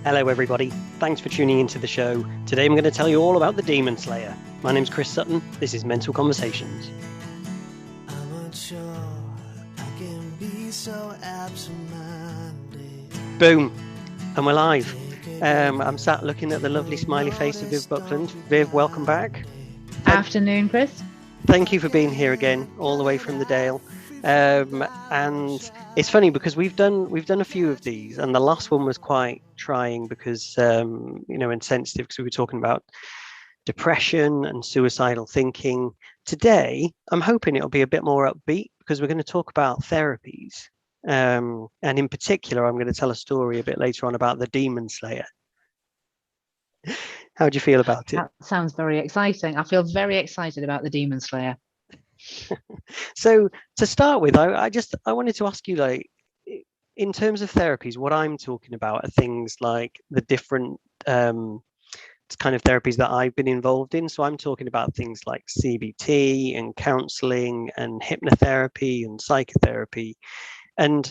Hello, everybody. Thanks for tuning into the show. Today, I'm going to tell you all about the Demon Slayer. My name's Chris Sutton. This is Mental Conversations. I'm unsure I can be so absent-minded. Boom, and we're live. I'm sat looking at the lovely smiley face of Viv Buckland. Viv, welcome back. Afternoon, Chris. Thank you for being here again, all the way from the Dale. And it's funny because we've done a few of these, and the last one was quite trying because and sensitive, because we were talking about depression and suicidal thinking. Today I'm hoping it'll be a bit more upbeat because we're going to talk about therapies, and in particular I'm going to tell a story a bit later on about the Demon Slayer. How do you feel about it? That sounds very exciting. I feel very excited about the Demon Slayer. So to start with, I wanted to ask you, like, in terms of therapies, what I'm talking about are things like the different kind of therapies that I've been involved in. So I'm talking about things like CBT and counselling and hypnotherapy and psychotherapy and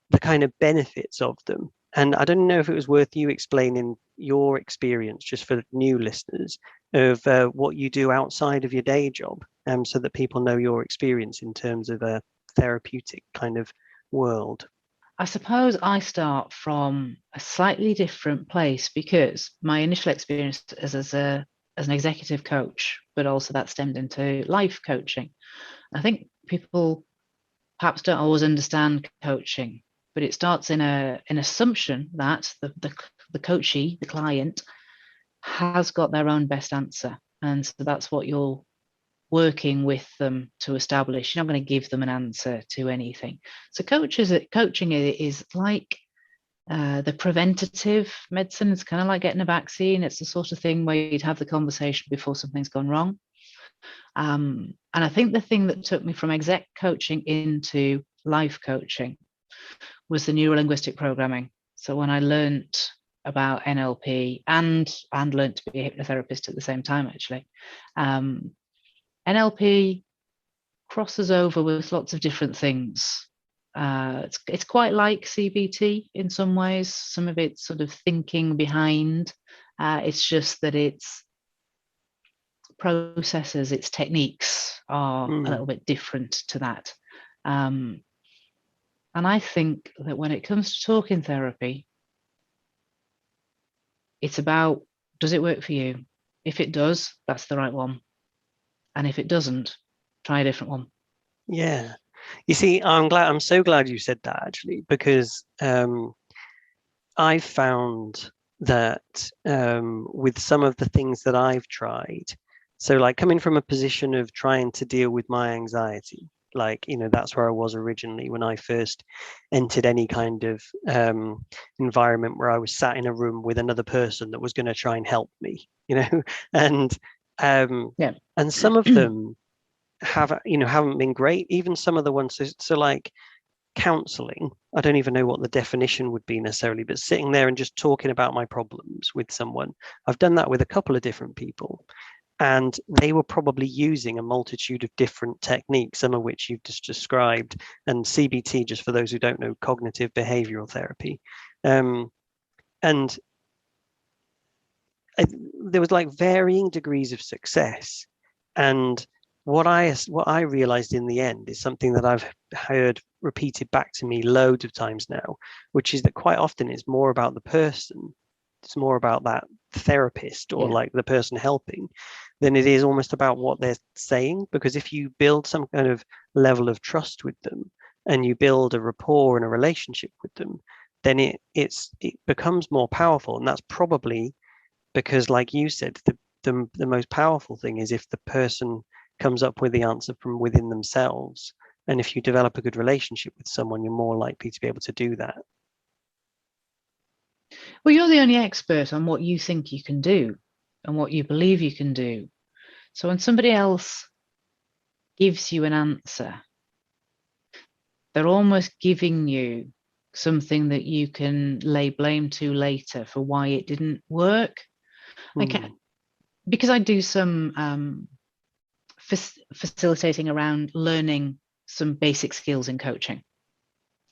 the kind of benefits of them. And I don't know if it was worth you explaining your experience, just for new listeners, of what you do outside of your day job, so that people know your experience in terms of a therapeutic kind of world. I suppose I start from a slightly different place because my initial experience is as an executive coach, but also that stemmed into life coaching. I think people perhaps don't always understand coaching, but it starts in an assumption that the coachee, the client, has got their own best answer. And so that's what you're working with them to establish. You're not going to give them an answer to anything. So coaching is like the preventative medicine. It's kind of like getting a vaccine. It's the sort of thing where you'd have the conversation before something's gone wrong. And I think the thing that took me from exec coaching into life coaching was the neuro-linguistic programming. So when I learned about NLP and learned to be a hypnotherapist at the same time, actually, NLP crosses over with lots of different things. It's quite like CBT in some ways. Some of it's sort of thinking behind. It's just that its processes, its techniques are a little bit different to that. And I think that when it comes to talking therapy, it's about, does it work for you? If it does, that's the right one. And if it doesn't, try a different one. Yeah. You see, I'm so glad you said that, actually, because I found that with some of the things that I've tried, so like coming from a position of trying to deal with my anxiety, like, that's where I was originally when I first entered any kind of environment where I was sat in a room with another person that was going to try and help me, and and some of them haven't been great. Even some of the ones, so like counselling, I don't even know what the definition would be necessarily, but sitting there and just talking about my problems with someone. I've done that with a couple of different people, and they were probably using a multitude of different techniques, some of which you've just described. And CBT, just for those who don't know, cognitive behavioral therapy. And there was like varying degrees of success. And what I realized in the end is something that I've heard repeated back to me loads of times now, which is that quite often it's more about the person. It's more about that therapist or like the person helping than it is almost about what they're saying. Because if you build some kind of level of trust with them and you build a rapport and a relationship with them, then it becomes more powerful. And that's probably because, like you said, the most powerful thing is if the person comes up with the answer from within themselves. And if you develop a good relationship with someone, you're more likely to be able to do that. Well, you're the only expert on what you think you can do and what you believe you can do. So when somebody else gives you an answer, they're almost giving you something that you can lay blame to later for why it didn't work. Okay, because I do some facilitating around learning some basic skills in coaching.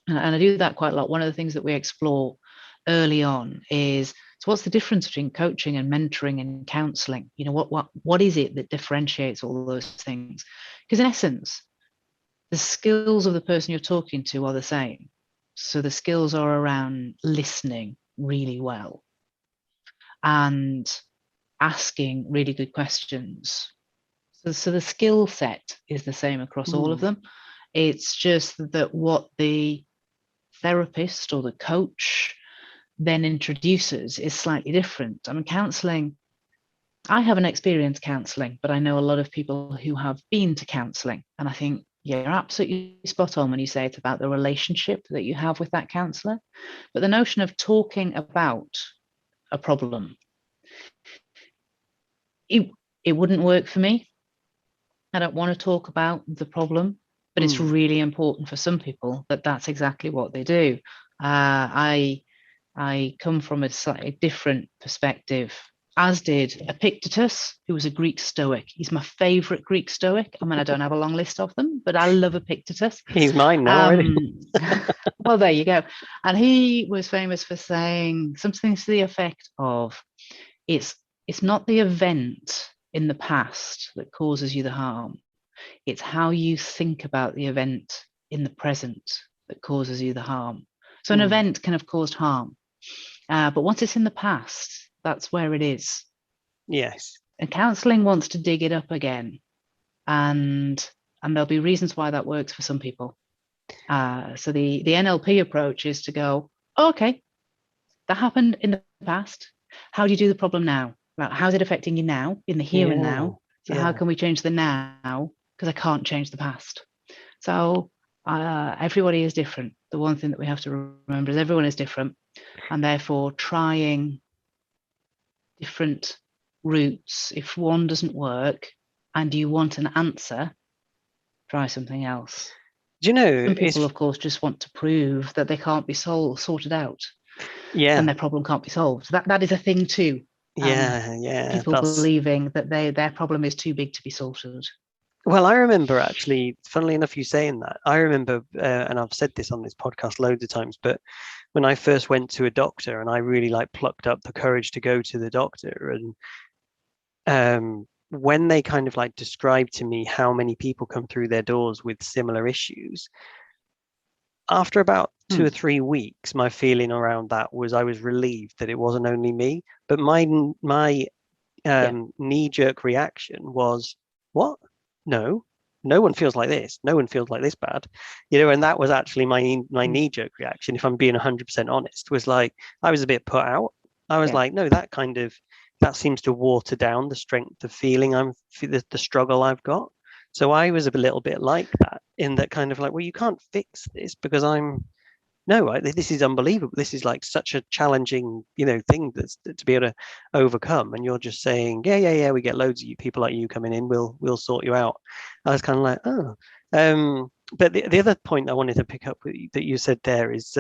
And I do that quite a lot. One of the things that we explore early on is, so what's the difference between coaching and mentoring and counselling? You know, what is it that differentiates all those things? Because in essence, the skills of the person you're talking to are the same. So the skills are around listening really well and asking really good questions. So the skill set is the same across all of them. It's just that what the therapist or the coach then introduces is slightly different. I mean, counselling, I haven't experienced counselling, but I know a lot of people who have been to counselling. And I think, yeah, you're absolutely spot on when you say it's about the relationship that you have with that counsellor. But the notion of talking about a problem, it wouldn't work for me. I don't want to talk about the problem, but it's really important for some people that that's exactly what they do. I come from a slightly different perspective, as did Epictetus, who was a Greek Stoic. He's my favorite Greek Stoic. I mean, I don't have a long list of them, but I love Epictetus. He's mine now already. Well, there you go. And he was famous for saying something to the effect of, it's not the event in the past that causes you the harm. It's how you think about the event in the present that causes you the harm. So an event can have caused harm, but once it's in the past, that's where it is. Yes. And counselling wants to dig it up again, and there'll be reasons why that works for some people. So the NLP approach is to go, oh, okay, that happened in the past. How do you do the problem now? Well, how's it affecting you now, in the here and now? So how can we change the now? Because I can't change the past. So everybody is different. The one thing that we have to remember is everyone is different, and therefore trying different routes. If one doesn't work and you want an answer, try something else. Do you know, some people, of course, just want to prove that they can't be sorted out. Yeah. And their problem can't be solved. That is a thing too. People believing that their problem is too big to be sorted. Well, I remember actually, funnily enough, you saying that. I remember, and I've said this on this podcast loads of times, but when I first went to a doctor and I really like plucked up the courage to go to the doctor, and when they kind of like described to me how many people come through their doors with similar issues, after about 2 or 3 weeks, my feeling around that was I was relieved that it wasn't only me, but my knee-jerk reaction was, what? No one feels like this. No one feels like this bad, and that was actually my knee-jerk reaction, if I'm being 100% honest, was like, I was a bit put out. I was like, no, that seems to water down the strength of feeling the struggle I've got. So I was a little bit like that, in that kind of like, well, you can't fix this because this is unbelievable. This is like such a challenging, thing that's to be able to overcome. And you're just saying, yeah, we get loads of people like you coming in. We'll sort you out. I was kind of like, oh. But the other point I wanted to pick up that you said there is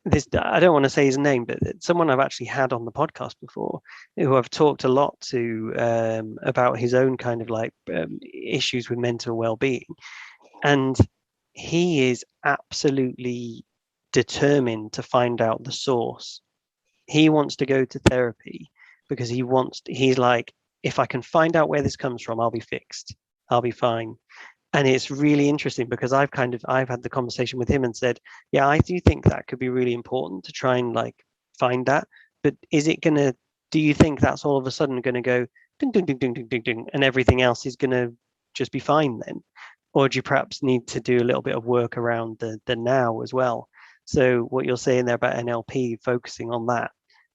this. I don't want to say his name, but someone I've actually had on the podcast before, who I've talked a lot to about his own kind of like issues with mental well-being, and he is absolutely determined to find out the source. He wants to go to therapy because he's like, if I can find out where this comes from, I'll be fixed. I'll be fine. And it's really interesting because I've had the conversation with him and said, yeah, I do think that could be really important to try and like find that. But do you think that's all of a sudden going to go ding, ding, ding, ding, ding, ding, ding, and everything else is going to just be fine then? Or do you perhaps need to do a little bit of work around the now as well? So what you're saying there about NLP, focusing on that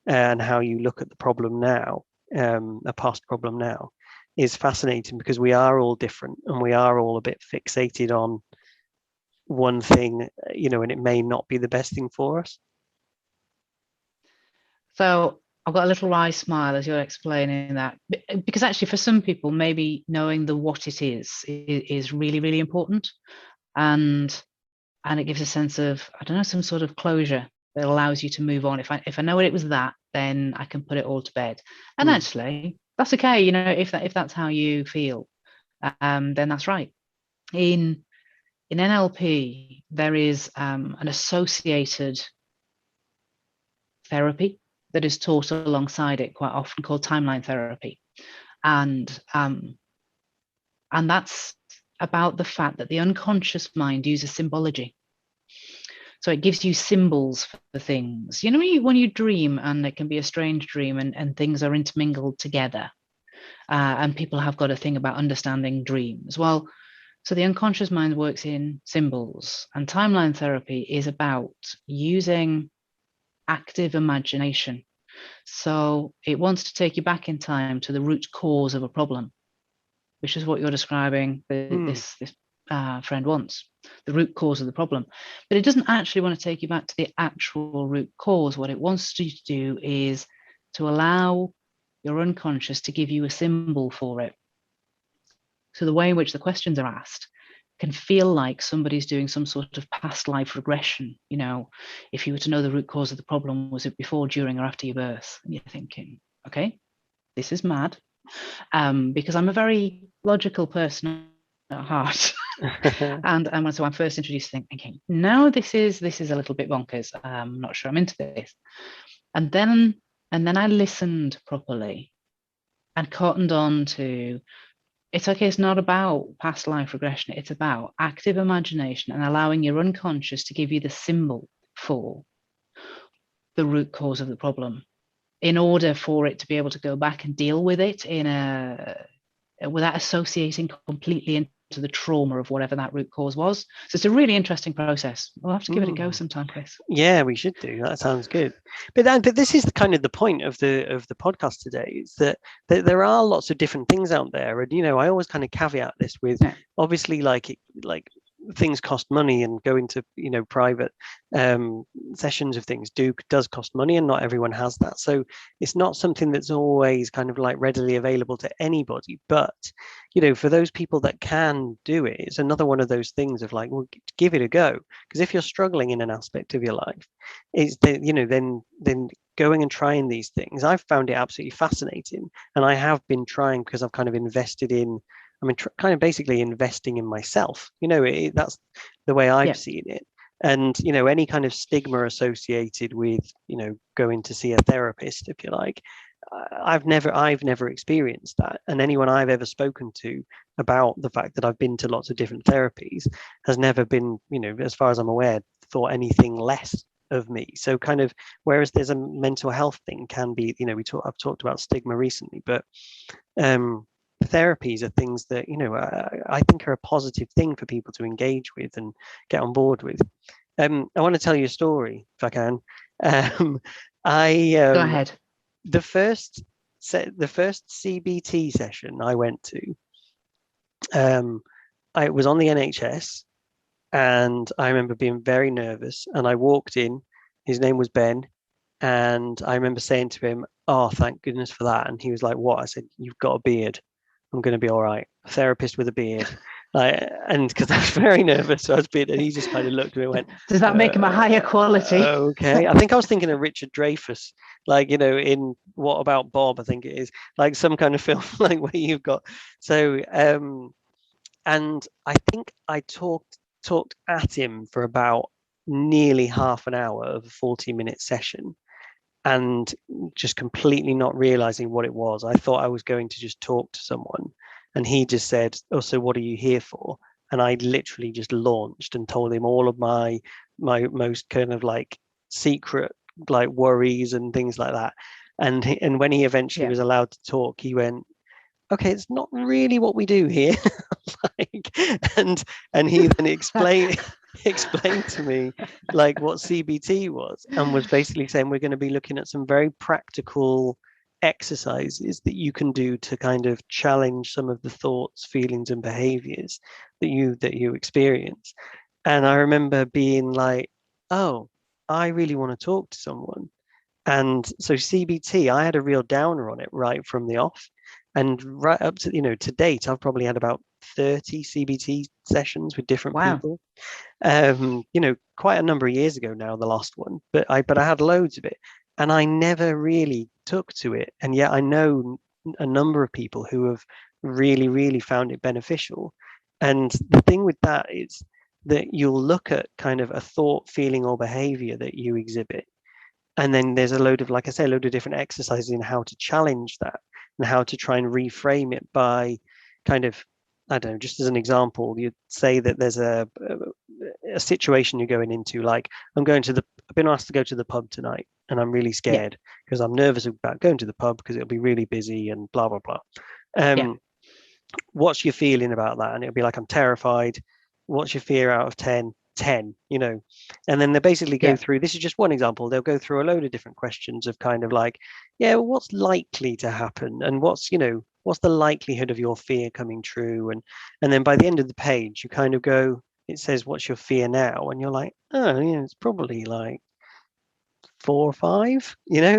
and how you look at the problem now, a past problem now, is fascinating, because we are all different and we are all a bit fixated on one thing, and it may not be the best thing for us. So I've got a little wry smile as you're explaining that, because actually for some people, maybe knowing the what it is really, really important. And it gives a sense of, I don't know, some sort of closure that allows you to move on. If I know what it was, then I can put it all to bed. And actually, that's okay. If that's how you feel, then that's right. In NLP, there is an associated therapy that is taught alongside it quite often, called timeline therapy. And that's about the fact that the unconscious mind uses symbology. So it gives you symbols for things. You know, when you dream, and it can be a strange dream, and things are intermingled together, and people have got a thing about understanding dreams. Well, so the unconscious mind works in symbols, and timeline therapy is about using active imagination. So it wants to take you back in time to the root cause of a problem, which is what you're describing. This friend wants the root cause of the problem, but it doesn't actually want to take you back to the actual root cause. What it wants you to do is to allow your unconscious to give you a symbol for it. So the way in which the questions are asked can feel like somebody's doing some sort of past life regression. You know, if you were to know the root cause of the problem, was it before, during, or after your birth? And you're thinking, okay, this is mad, because I'm a very logical person at heart. and so I'm first introduced to thinking, no, this is a little bit bonkers. I'm not sure I'm into this. And then I listened properly and cottoned on to, it's okay, it's not about past life regression. It's about active imagination and allowing your unconscious to give you the symbol for the root cause of the problem, in order for it to be able to go back and deal with it without associating completely into the trauma of whatever that root cause was. So it's a really interesting process. We'll have to give it a go sometime, Chris. Yeah, we should do. That sounds good. But this is kind of the point of the podcast today, is that there are lots of different things out there, and you know, I always kind of caveat this with, obviously, like things cost money, and going to, you know, private sessions of things does cost money, and not everyone has that. So it's not something that's always kind of like readily available to anybody. But you know, for those people that can do it, it's another one of those things of like, well, give it a go. Because if you're struggling in an aspect of your life, it's the, you know, then going and trying these things, I've found it absolutely fascinating, and I have been trying because I've kind of invested in, I mean, kind of basically investing in myself. You know, that's the way I've seen it. And you know, any kind of stigma associated with, you know, going to see a therapist, if you like, I've never experienced that. And anyone I've ever spoken to about the fact that I've been to lots of different therapies has never been, you know, as far as I'm aware, thought anything less of me. So kind of, whereas there's a mental health thing can be, you know, I've talked about stigma recently, but therapies are things that, you know, I think are a positive thing for people to engage with and get on board with. I want to tell you a story if I can. Go ahead. The first CBT session I went to, I was on the NHS, and I remember being very nervous. And I walked in. His name was Ben, and I remember saying to him, "Oh, thank goodness for that." And he was like, "What?" I said, "You've got a beard. I'm going to be all right. A therapist with a beard." And because I was very nervous, so I was beard, and he just kind of looked at me and went, "Does that make him a higher quality?" Okay. I think I was thinking of Richard Dreyfuss, like, you know, in What About Bob, I think it is, like some kind of film like where you've got, so and I think I talked at him for about nearly half an hour of a 40-minute session, and just completely not realizing what it was. I thought I was going to just talk to someone, and he just said, "Oh, so what are you here for?" And I literally just launched and told him all of my most kind of like secret like worries and things like that. And when he eventually was allowed to talk, he went, "Okay, it's not really what we do here." Like, and he then explained to me like what CBT was, and was basically saying, we're going to be looking at some very practical exercises that you can do to kind of challenge some of the thoughts, feelings, and behaviors that you experience. And I remember being like, "Oh, I really want to talk to someone." And so CBT, I had a real downer on it right from the off. And right up to, you know, to date, I've probably had about 30 CBT sessions with different people. You know, quite a number of years ago now, the last one, but I had loads of it, and I never really took to it. And yet I know a number of people who have really, really found it beneficial. And the thing with that is that you'll look at kind of a thought, feeling, or behavior that you exhibit, And then there's a load of, like I say, a load of different exercises in how to challenge that and how to try and reframe it by kind of, I don't know, just as an example, you'd say that there's a situation you're going into, like I've been asked to go to the pub tonight and I'm really Yeah. scared because I'm nervous about going to the pub because it'll be really busy and blah, blah, blah. Yeah. What's your feeling about that? And it'll be like, I'm terrified. What's your fear out of 10? 10, and then they basically go Yeah. through, this is just one example, they'll go through a load of different questions of kind of like, yeah, well, what's likely to happen and what's the likelihood of your fear coming true, and then by the end of the page you kind of go, it says what's your fear now, and you're like, oh yeah, it's probably like 4 or 5,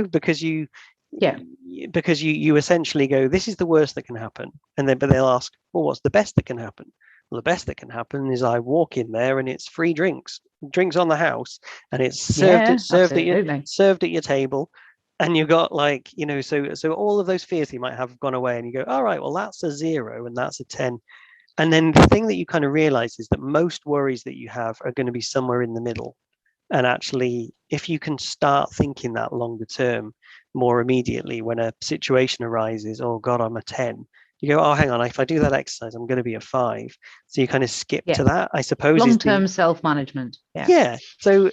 because you Yeah. you essentially go, this is the worst that can happen, and then but they'll ask, well, what's the best that can happen? Well, the best that can happen is I walk in there and it's free drinks on the house, and it's Yeah. Absolutely. served at your table, and you got like, so all of those fears you might have gone away, and you go, all right, well, that's a 0 and that's a 10. And then the thing that you kind of realize is that most worries that you have are going to be somewhere in the middle. And actually, if you can start thinking that longer term, more immediately, when a situation arises, oh God, I'm a 10, you go, oh, hang on, if I do that exercise, I'm going to be a 5. So you kind of skip Yeah. to that, I suppose, is the, Long-term self-management. Yeah. yeah. So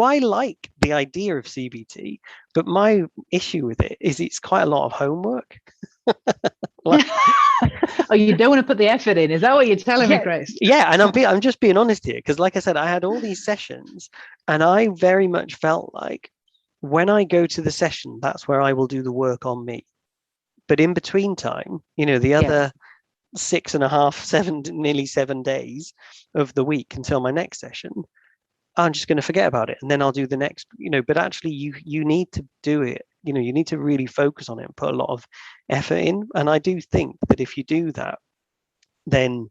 I like the idea of CBT, but my issue with it is it's quite a lot of homework. Like, Oh, you don't want to put the effort in. Is that what you're telling me, yeah, Chris? yeah, and I'm just being honest here because, like I said, I had all these sessions, and I very much felt like when I go to the session, that's where I will do the work on me. But in between time, the Yeah. other 6.5, 7, nearly 7 days of the week until my next session, I'm just going to forget about it, and then I'll do the next. But actually, you need to do it. You need to really focus on it and put a lot of effort in. And I do think that if you do that, then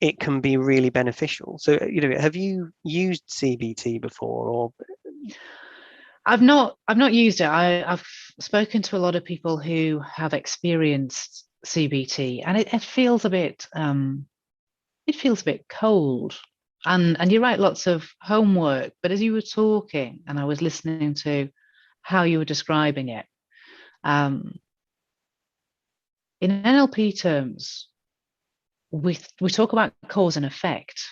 it can be really beneficial. So, have you used CBT before, or? I've not used it. I've spoken to a lot of people who have experienced CBT, and it feels a bit cold. And you're right, lots of homework. But as you were talking, and I was listening to how you were describing it, in NLP terms, we talk about cause and effect,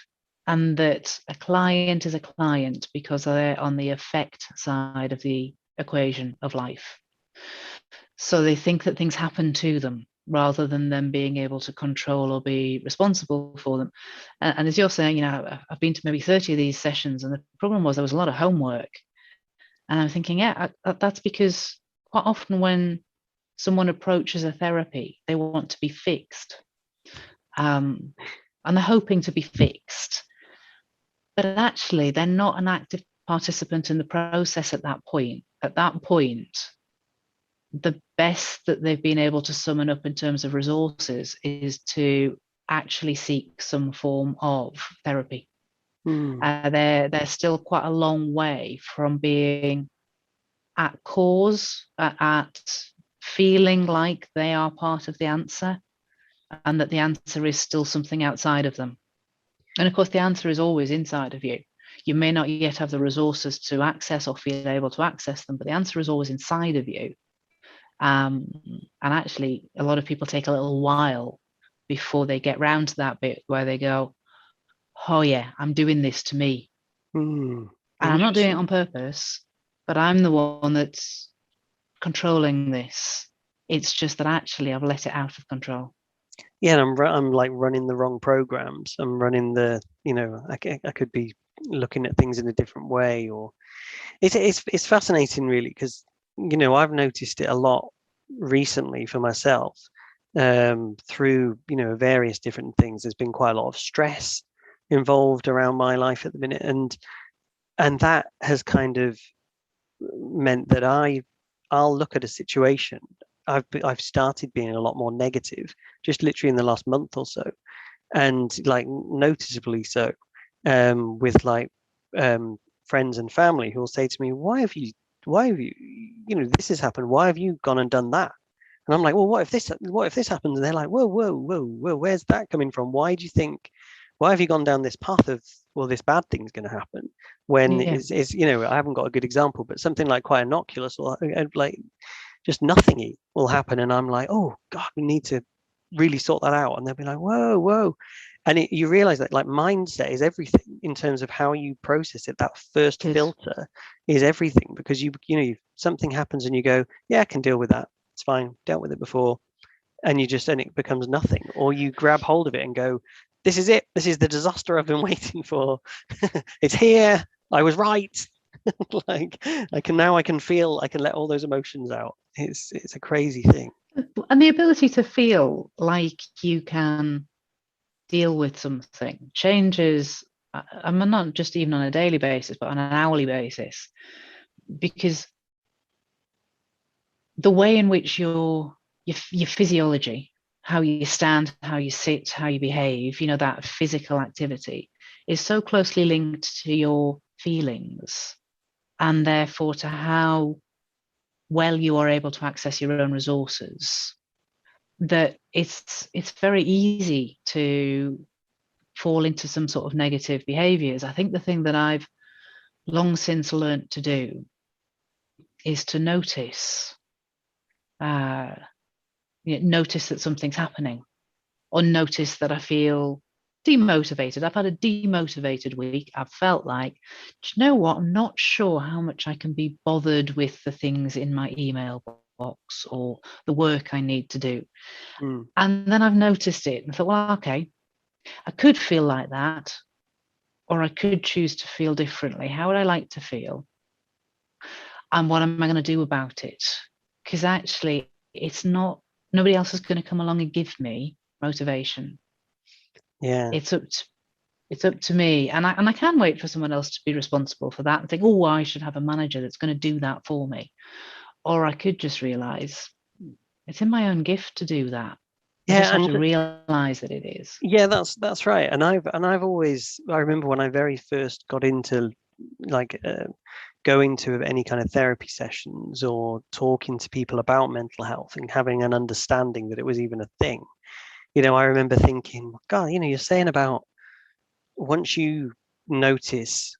and that a client is a client because they're on the effect side of the equation of life. So they think that things happen to them rather than them being able to control or be responsible for them. And as you're saying, I've been to maybe 30 of these sessions, and the problem was there was a lot of homework. And I'm thinking, yeah, that's because quite often when someone approaches a therapy, they want to be fixed. And they're hoping to be fixed. But actually, they're not an active participant in the process at that point. At that point, the best that they've been able to summon up in terms of resources is to actually seek some form of therapy. They're still quite a long way from being at cause, at feeling like they are part of the answer, and that the answer is still something outside of them. And of course, the answer is always inside of you. You may not yet have the resources to access or feel able to access them, but the answer is always inside of you. And actually, a lot of people take a little while before they get round to that bit where they go, oh yeah, I'm doing this to me. And I'm not doing it on purpose, but I'm the one that's controlling this. It's just that actually I've let it out of control. Yeah, and I'm like running the wrong programs. I'm running I could be looking at things in a different way, or it's fascinating really, because I've noticed it a lot recently for myself, through various different things. There's been quite a lot of stress involved around my life at the minute, and that has kind of meant that I'll look at a situation. I've started being a lot more negative, just literally in the last month or so, and like noticeably so, with like friends and family who will say to me, why have you, this has happened, why have you gone and done that? And I'm like, well, what if this happens? And they're like, whoa, where's that coming from? Why have you gone down this path of well, this bad thing's going to happen, when Yeah. it's I haven't got a good example, but something like quite innocuous, or like just nothingy will happen, and I'm like, oh God, we need to really sort that out. And they'll be like, whoa, whoa. And you realize that like mindset is everything in terms of how you process it. That first It is. filter is everything, because something happens and you go, yeah, I can deal with that. It's fine. Dealt with it before. And it becomes nothing. Or you grab hold of it and go, this is it. This is the disaster I've been waiting for. It's here. I was right. Like I can let all those emotions out. It's a crazy thing. And the ability to feel like you can deal with something changes. I'm not just even on a daily basis, but on an hourly basis, because the way in which your physiology, how you stand, how you sit, how you behave, that physical activity is so closely linked to your feelings, and therefore to how well you are able to access your own resources, that it's very easy to fall into some sort of negative behaviors. I think the thing that I've long since learned to do is to uh, notice that something's happening, or notice that I feel demotivated. I've had a demotivated week. I've felt like, do you know what? I'm not sure how much I can be bothered with the things in my email box or the work I need to do. Mm. And then I've noticed it and thought, well, okay, I could feel like that, or I could choose to feel differently. How would I like to feel? And what am I going to do about it? Because actually, nobody else is going to come along and give me motivation. Yeah. It's up to me, and I can wait for someone else to be responsible for that and think, oh, I should have a manager that's going to do that for me. Or I could just realize it's in my own gift to do that. I just Yeah, have to and realize that it is. yeah, that's right. And I've always, I remember when I very first got into like going to any kind of therapy sessions or talking to people about mental health and having an understanding that it was even a thing. I remember thinking, God, you're saying about once you notice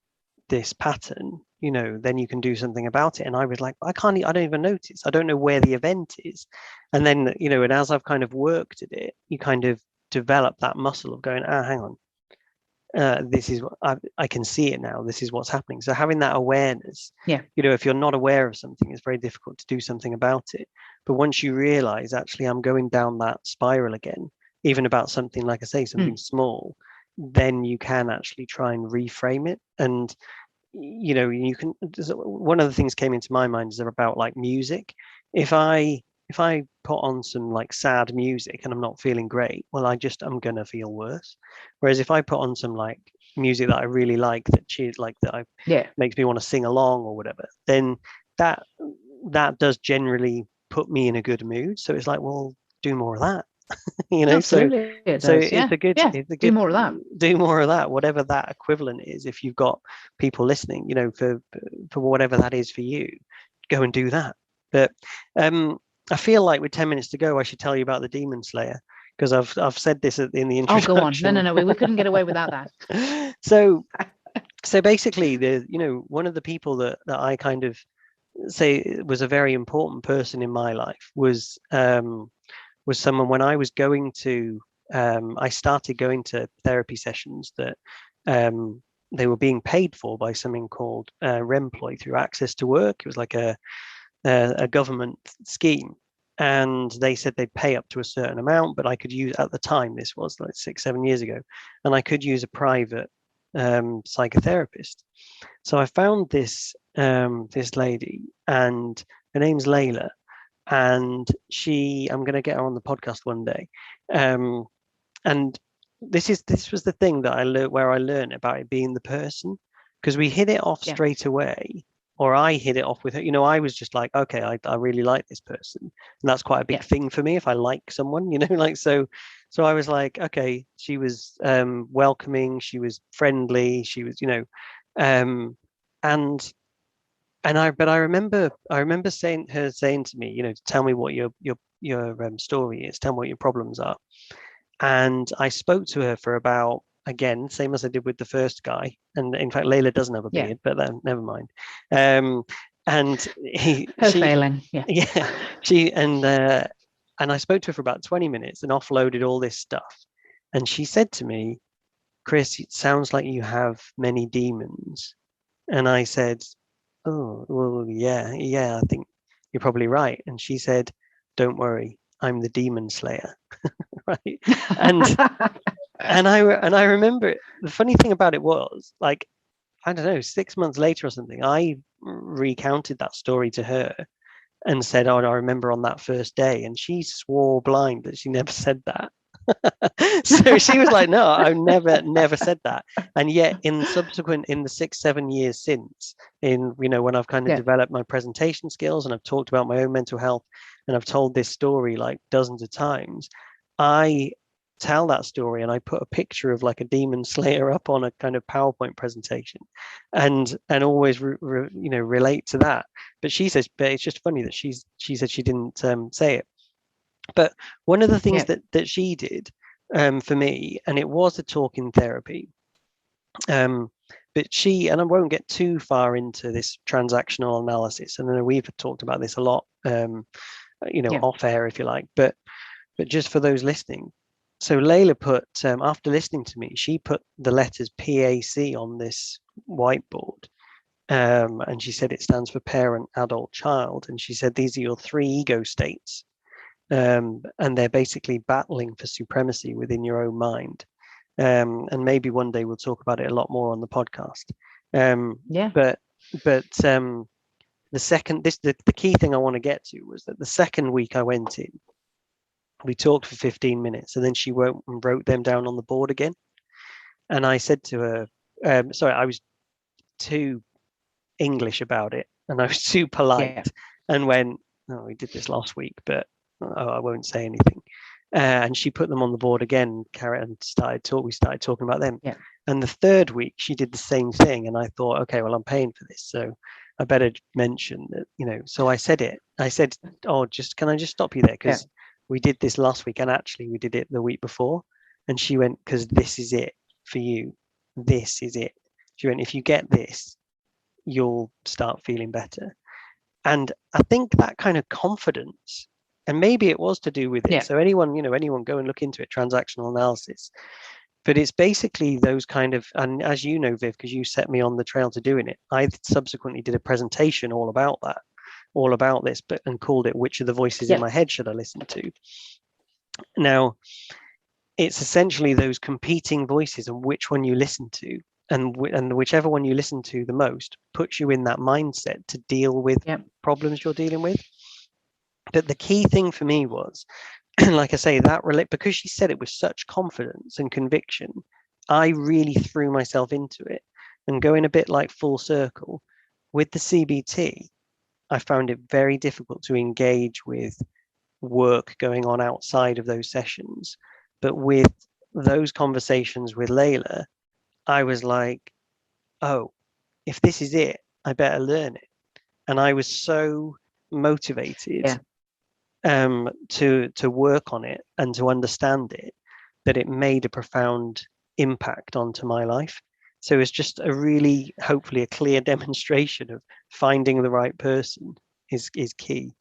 this pattern, then you can do something about it. And I was like, I don't even notice. I don't know where the event is. And then, and as I've kind of worked at it, you kind of develop that muscle of going, hang on, this is what I can see it now. This is what's happening. So having that awareness, Yeah. if you're not aware of something, it's very difficult to do something about it. But once you realize, actually, I'm going down that spiral again, even about something, like I say, something small, then you can actually try and reframe it. And, you can, one of the things came into my mind is about like music. If I put on some like sad music and I'm not feeling great, well, I'm gonna feel worse. Whereas if I put on some like music that I really like, Yeah. makes me want to sing along or whatever, then that that does generally put me in a good mood. So it's like, well, do more of that. So Absolutely, it so does. Yeah. Yeah. it's a Do good more of that. do more of that, whatever that equivalent is. If you've got people listening, for whatever that is for you, go and do that. But I feel like with 10 minutes to go, I should tell you about the Demon Slayer, because I've said this in the Oh, go on. No, introduction. no, no. We couldn't get away without that. So basically, one of the people that I kind of say was a very important person in my life was someone when I was going to I started going to therapy sessions that they were being paid for by something called Remploy through Access to Work. It was like a government scheme, and they said they'd pay up to a certain amount, but I could use, at the time, this was like 6-7 years ago, and I could use a private psychotherapist. So I found this lady, and her name's Layla, and I'm going to get her on the podcast one day. And this was the thing that I learned, where I learned about it being the person, because we hit it off Yeah. straight away, or I hit it off with her. I was just like, okay, I really like this person, and that's quite a big thing for me if I like someone, like so I was like, okay, she was welcoming, she was friendly, she was, um, and but I remember saying to me, tell me what your story is, tell me what your problems are. And I spoke to her for about again, same as I did with the first guy. And in fact, Layla doesn't have a Yeah. beard, but then never mind. And Her failing. Yeah. yeah, and I spoke to her for about 20 minutes and offloaded all this stuff. And she said to me, Chris, it sounds like you have many demons. And I said, oh, well, yeah, I think you're probably right. And she said, don't worry, I'm the demon slayer. Right. And I remember the funny thing about it was, like, I don't know, 6 months later or something, I recounted that story to her and said, oh, I remember on that first day. And she swore blind that she never said that. So she was like, no, I never said that. And yet in the 6, 7 years since, when I've kind of Yeah. developed my presentation skills and I've talked about my own mental health and I've told this story like dozens of times, I tell that story and I put a picture of like a demon slayer up on a kind of PowerPoint presentation and always relate to that. But she says, but it's just funny that she said she didn't say it. But one of the things that she did for me, and it was a talk in therapy, but she, and I won't get too far into this transactional analysis, and I know we've talked about this a lot, off air, if you like, but just for those listening. So Layla put, after listening to me, she put the letters PAC on this whiteboard. And she said it stands for parent, adult, child. And she said, these are your 3 ego states. And they're basically battling for supremacy within your own mind. And maybe one day we'll talk about it a lot more on the podcast. But the key thing I want to get to was that the second week I went in, we talked for 15 minutes, and then she wrote them down on the board again. And I said to her, sorry, I was too English about it, and I was too polite, and went, "Oh, we did this last week, but I won't say anything." And she put them on the board again, and we started talking about them. Yeah. And the third week, she did the same thing, and I thought, okay, well, I'm paying for this, so I better mention that, So I said it. I said, "Oh, can I just stop you there? Because we did this last week, and actually, we did it the week before." And she went, "Because this is it for you. This is it." She went, "If you get this, you'll start feeling better." And I think that kind of confidence, and maybe it was to do with it. Yeah. So anyone go and look into it, transactional analysis. But it's basically those kind of, and as you know, Viv, because you set me on the trail to doing it, I subsequently did a presentation all about this, and called it "Which of the Voices in My Head Should I Listen to?" Now, it's essentially those competing voices and which one you listen to. And whichever one you listen to the most puts you in that mindset to deal with problems you're dealing with. But the key thing for me was, like I say, because she said it with such confidence and conviction, I really threw myself into it. And going a bit like full circle, with the CBT, I found it very difficult to engage with work going on outside of those sessions. But with those conversations with Layla, I was like, oh, if this is it, I better learn it. And I was so motivated to work on it and to understand it that it made a profound impact onto my life. So it's just hopefully a clear demonstration of finding the right person is key.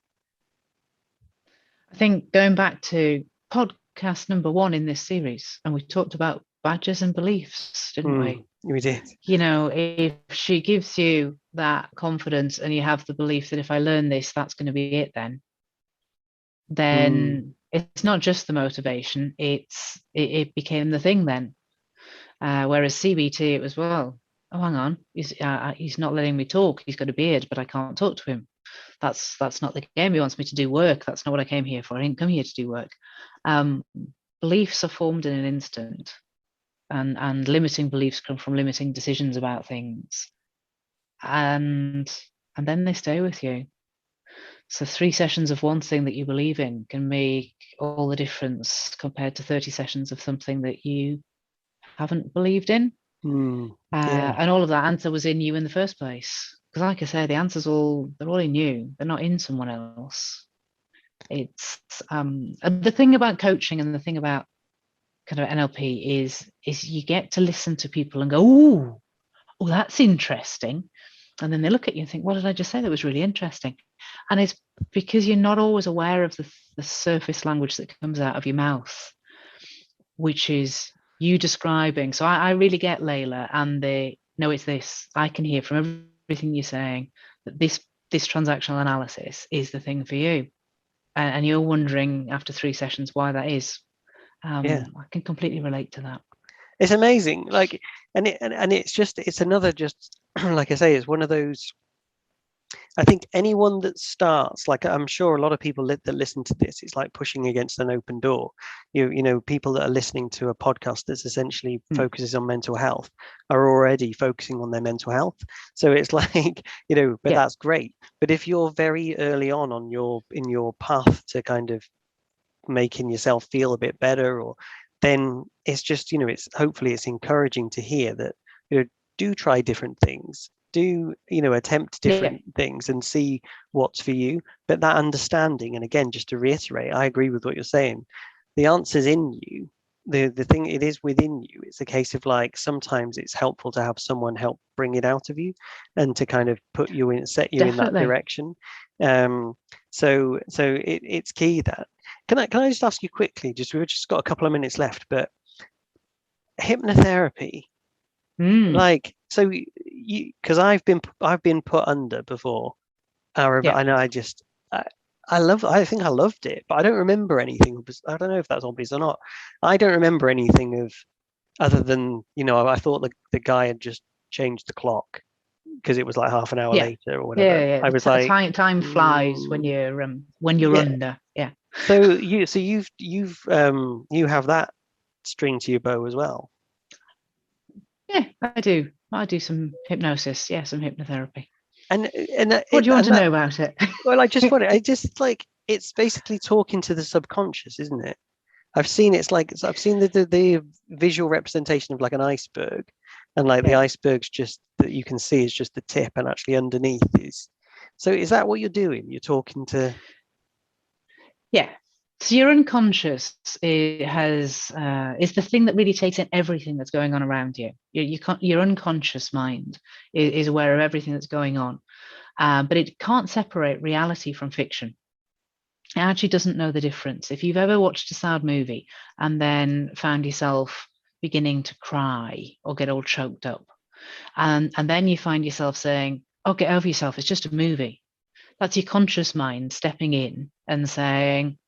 I think going back to podcast number 1 in this series, and we talked about badges and beliefs, didn't we? We did. If she gives you that confidence and you have the belief that if I learn this, that's going to be it, then it's not just the motivation, it became the thing then. Whereas CBT, it was, well, oh, hang on, he's not letting me talk. He's got a beard, but I can't talk to him. That's not the game. He wants me to do work. That's not what I came here for. I didn't come here to do work. Beliefs are formed in an instant, and limiting beliefs come from limiting decisions about things, and then they stay with you. So 3 sessions of one thing that you believe in can make all the difference compared to 30 sessions of something that you haven't believed in. And all of that answer was in you in the first place. Because like I say, the answers they're all in you. They're not in someone else. It's and the thing about coaching and the thing about kind of NLP is you get to listen to people and go, oh, that's interesting. And then they look at you and think, what did I just say that was really interesting? And it's because you're not always aware of the surface language that comes out of your mouth, which is you describing. So I really get Layla and no, it's this. I can hear from everything you're saying that this transactional analysis is the thing for you. And you're wondering after 3 sessions why that is. I can completely relate to that. It's amazing. Like, and it's another, just like I say, it's one of those. I think anyone that starts, like I'm sure a lot of people that listen to this, it's like pushing against an open door. You know, people that are listening to a podcast that's essentially focuses on mental health are already focusing on their mental health. So it's like, but that's great. But if you're very early on in your path to kind of making yourself feel a bit better, or then it's just, it's hopefully it's encouraging to hear that, do try different things, do attempt different things and see what's for you. But that understanding, and again, just to reiterate, I agree with what you're saying, the answer's in you. The thing, it is within you. It's a case of like, sometimes it's helpful to have someone help bring it out of you and to kind of put you in, set you in that direction. So it's key that. Can I just ask you quickly, we've just got a couple of minutes left, but hypnotherapy, like, so because I've been put under before. I know I think I loved it, but I don't remember anything. I don't know if that's obvious or not. I don't remember anything of other than, I thought the guy had just changed the clock because it was like half an hour later or whatever. I was like, time flies when you're under. Yeah. So you have that string to your bow as well. Yeah, I do. I do some hypnosis. Yeah, some hypnotherapy. And what do you want to know about it? Well, I just want it. I just like, it's basically talking to the subconscious, isn't it? I've seen I've seen the visual representation of like an iceberg, and like the iceberg's just that you can see is just the tip, and actually underneath is. So is that what you're doing? You're talking to. Yeah. So your unconscious is the thing that really takes in everything that's going on around you. Your unconscious mind is aware of everything that's going on, but it can't separate reality from fiction. It actually doesn't know the difference. If you've ever watched a sad movie and then found yourself beginning to cry or get all choked up, and then you find yourself saying, "Oh, get over yourself. It's just a movie." That's your conscious mind stepping in and saying,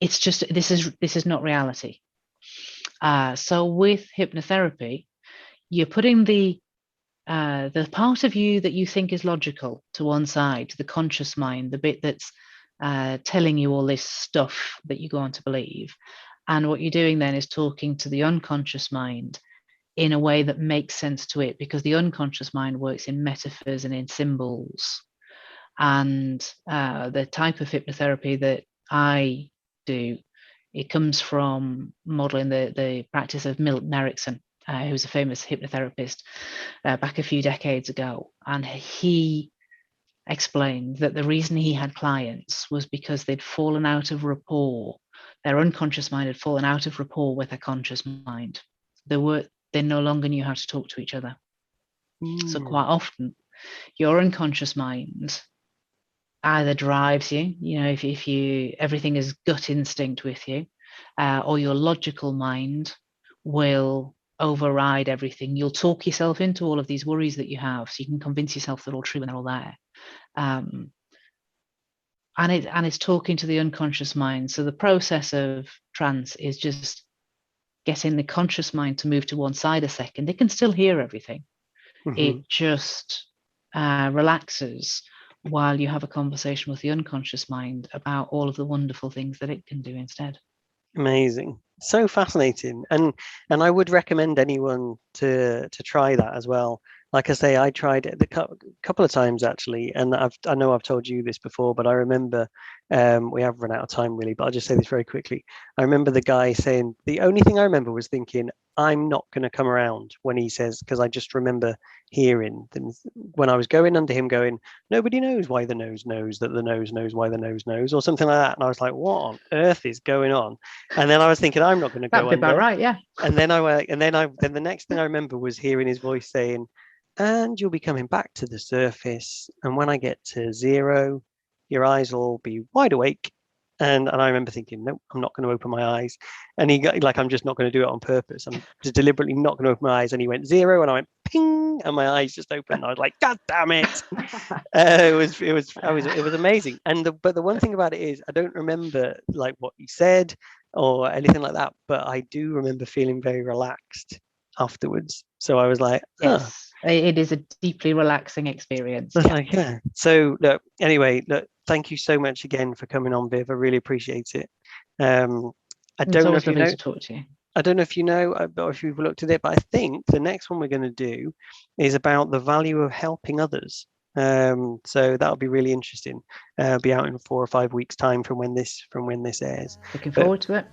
it's just, this is not reality. So with hypnotherapy, you're putting the part of you that you think is logical to one side, to the conscious mind, the bit that's telling you all this stuff that you go on to believe. And what you're doing then is talking to the unconscious mind in a way that makes sense to it, because the unconscious mind works in metaphors and in symbols. And the type of hypnotherapy that I do, it comes from modeling the practice of Milton Erickson, who's a famous hypnotherapist back a few decades ago. And he explained that the reason he had clients was because they'd fallen out of rapport. Their unconscious mind had fallen out of rapport with their conscious mind. They no longer knew how to talk to each other. So quite often, your unconscious mind either drives you, if you everything is gut instinct with you, or your logical mind will override everything. You'll talk yourself into all of these worries that you have, so you can convince yourself they're all true and they're all there. And it's talking to the unconscious mind. So the process of trance is just getting the conscious mind to move to one side a second. It can still hear everything. It just relaxes while you have a conversation with the unconscious mind about all of the wonderful things that it can do instead. Amazing. So fascinating. And I would recommend anyone to try that as well. like I say, I tried it couple of times actually, and I know I've told you this before, but I remember we have run out of time really, but I'll just say this very quickly. I remember the guy saying the only thing I remember was thinking, I'm not going to come around when he says, because I just remember hearing things when I was going under him going, nobody knows why the nose knows that the nose knows why the nose knows, or something like that. And I was like, what on earth is going on? And then I was thinking, I'm not going to That'd go be about under. right, yeah. And then then the next thing I remember was hearing his voice saying, and you'll be coming back to the surface. And when I get to 0, your eyes will all be wide awake. And I remember thinking, no, I'm not going to open my eyes. And he got like, I'm just not going to do it on purpose. I'm just deliberately not going to open my eyes. And he went 0, and I went ping, and my eyes just opened. I was like, God damn it! It was amazing. And but the one thing about it is, I don't remember like what he said or anything like that, but I do remember feeling very relaxed afterwards. So I was like, yes, it is a deeply relaxing experience. that's like, yeah. So look, anyway, look, thank you so much again for coming on, Viv. I really appreciate it. I It's don't know always if you lovely know, to talk to you. I don't know if you know, or if you've looked at it, but I think the next one we're going to do is about the value of helping others. So that'll be really interesting. Be out in 4 or 5 weeks' time from when this airs. Looking But forward to it.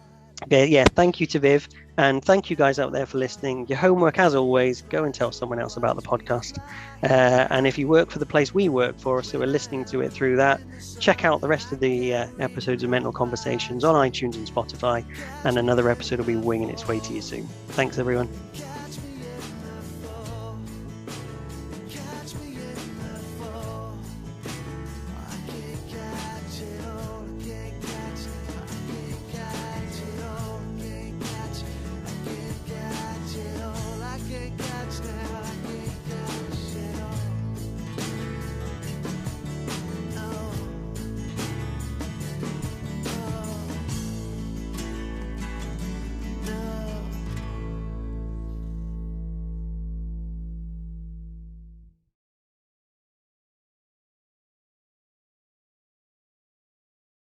yeah, thank you to Viv, and thank you guys out there for listening. Your homework, as always, go and tell someone else about the podcast. And if you work for the place we work for, so we're listening to it through that, check out the rest of the episodes of Mental Conversations on iTunes and Spotify, and another episode will be winging its way to you soon. Thanks, everyone.